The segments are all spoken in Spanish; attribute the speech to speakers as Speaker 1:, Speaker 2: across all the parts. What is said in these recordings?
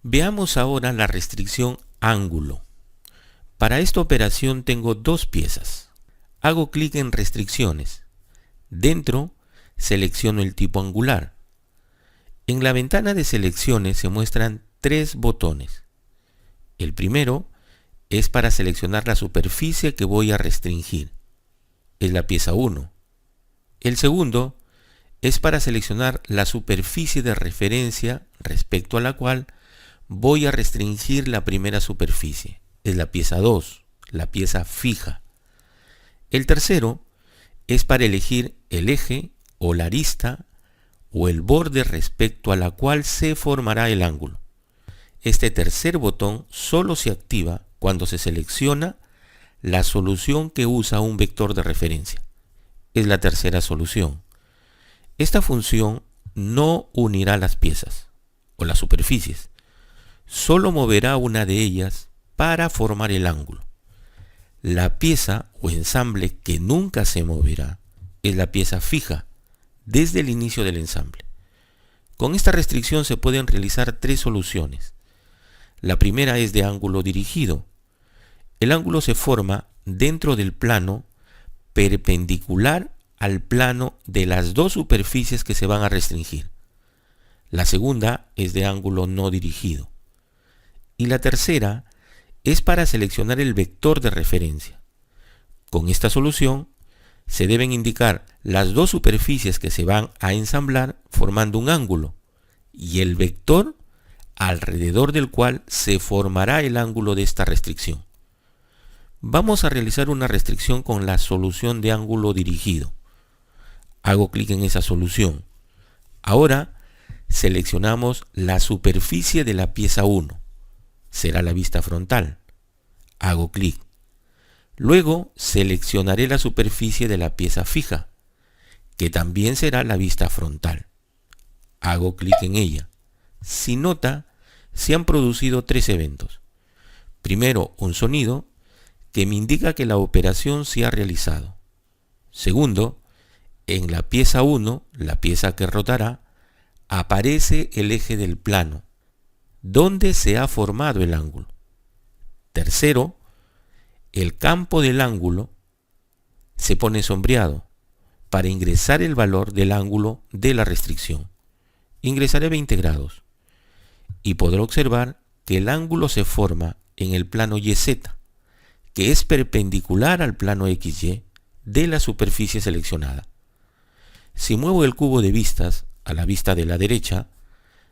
Speaker 1: Veamos ahora la restricción ángulo. Para esta operación tengo dos piezas. Hago clic en restricciones. Dentro selecciono el tipo angular. En la ventana de selecciones se muestran tres botones. El primero es para seleccionar la superficie que voy a restringir. Es la pieza 1. El segundo es para seleccionar la superficie de referencia respecto a la cual voy a restringir la primera superficie. Es la pieza 2, la pieza fija. El tercero es para elegir el eje o la arista o el borde respecto a la cual se formará el ángulo. Este tercer botón solo se activa cuando se selecciona la solución que usa un vector de referencia. Es la tercera solución. Esta función no unirá las piezas o las superficies, solo moverá una de ellas para formar el ángulo. La pieza o ensamble que nunca se moverá es la pieza fija desde el inicio del ensamble. Con esta restricción se pueden realizar tres soluciones. La primera es de ángulo dirigido. El ángulo se forma dentro del plano perpendicular al plano de las dos superficies que se van a restringir. La segunda es de ángulo no dirigido. Y la tercera es para seleccionar el vector de referencia. Con esta solución se deben indicar las dos superficies que se van a ensamblar formando un ángulo y el vector alrededor del cual se formará el ángulo de esta restricción. Vamos a realizar una restricción con la solución de ángulo dirigido. Hago clic en esa solución. Ahora seleccionamos la superficie de la pieza 1. Será la vista frontal. Hago clic. Luego seleccionaré la superficie de la pieza fija, que también será la vista frontal. Hago clic en ella. Si nota, se han producido tres eventos. Primero, un sonido que me indica que la operación se ha realizado. Segundo, en la pieza 1, la pieza que rotará, aparece el eje del plano, donde se ha formado el ángulo. Tercero, el campo del ángulo se pone sombreado para ingresar el valor del ángulo de la restricción. Ingresaré 20 grados y podré observar que el ángulo se forma en el plano YZ, que es perpendicular al plano XY de la superficie seleccionada. Si muevo el cubo de vistas a la vista de la derecha,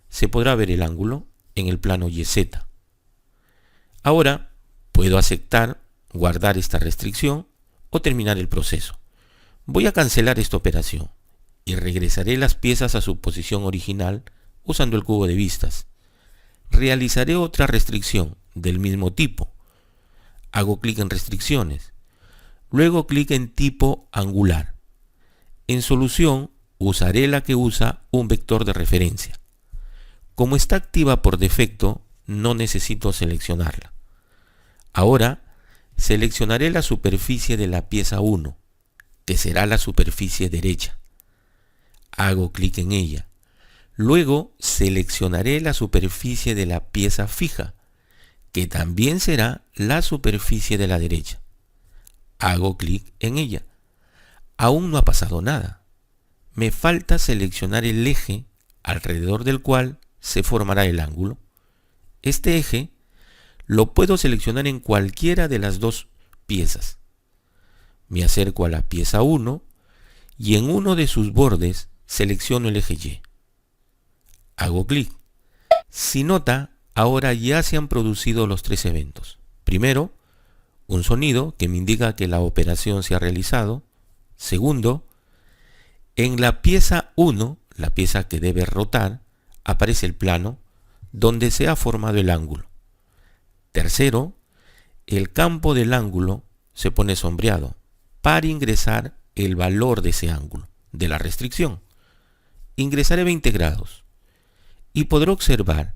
Speaker 1: se podrá ver el ángulo en el plano YZ. Ahora puedo aceptar, guardar esta restricción o terminar el proceso. Voy a cancelar esta operación y regresaré las piezas a su posición original usando el cubo de vistas. Realizaré otra restricción del mismo tipo. Hago clic en restricciones. Luego clic en tipo angular. En solución usaré la que usa un vector de referencia. Como está activa por defecto, no necesito seleccionarla. Ahora seleccionaré la superficie de la pieza 1, que será la superficie derecha. Hago clic en ella. Luego seleccionaré la superficie de la pieza fija, que también será la superficie de la derecha. Hago clic en ella. Aún no ha pasado nada. Me falta seleccionar el eje alrededor del cual se formará el ángulo. Este eje lo puedo seleccionar en cualquiera de las dos piezas. Me acerco a la pieza 1 y en uno de sus bordes selecciono el eje Y. Hago clic. Si nota, ahora ya se han producido los tres eventos. Primero, un sonido que me indica que la operación se ha realizado. Segundo, en la pieza 1, la pieza que debe rotar, aparece el plano donde se ha formado el ángulo. Tercero, el campo del ángulo se pone sombreado para ingresar el valor de ese ángulo, de la restricción. Ingresaré 20 grados y podré observar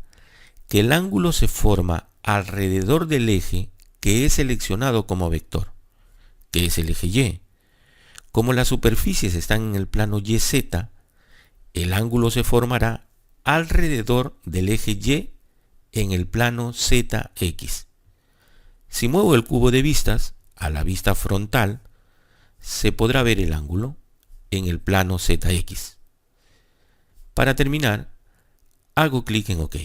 Speaker 1: que el ángulo se forma alrededor del eje que he seleccionado como vector, que es el eje Y. Como las superficies están en el plano YZ, el ángulo se formará alrededor del eje Y en el plano ZX. Si muevo el cubo de vistas a la vista frontal, se podrá ver el ángulo en el plano ZX. Para terminar, hago clic en OK.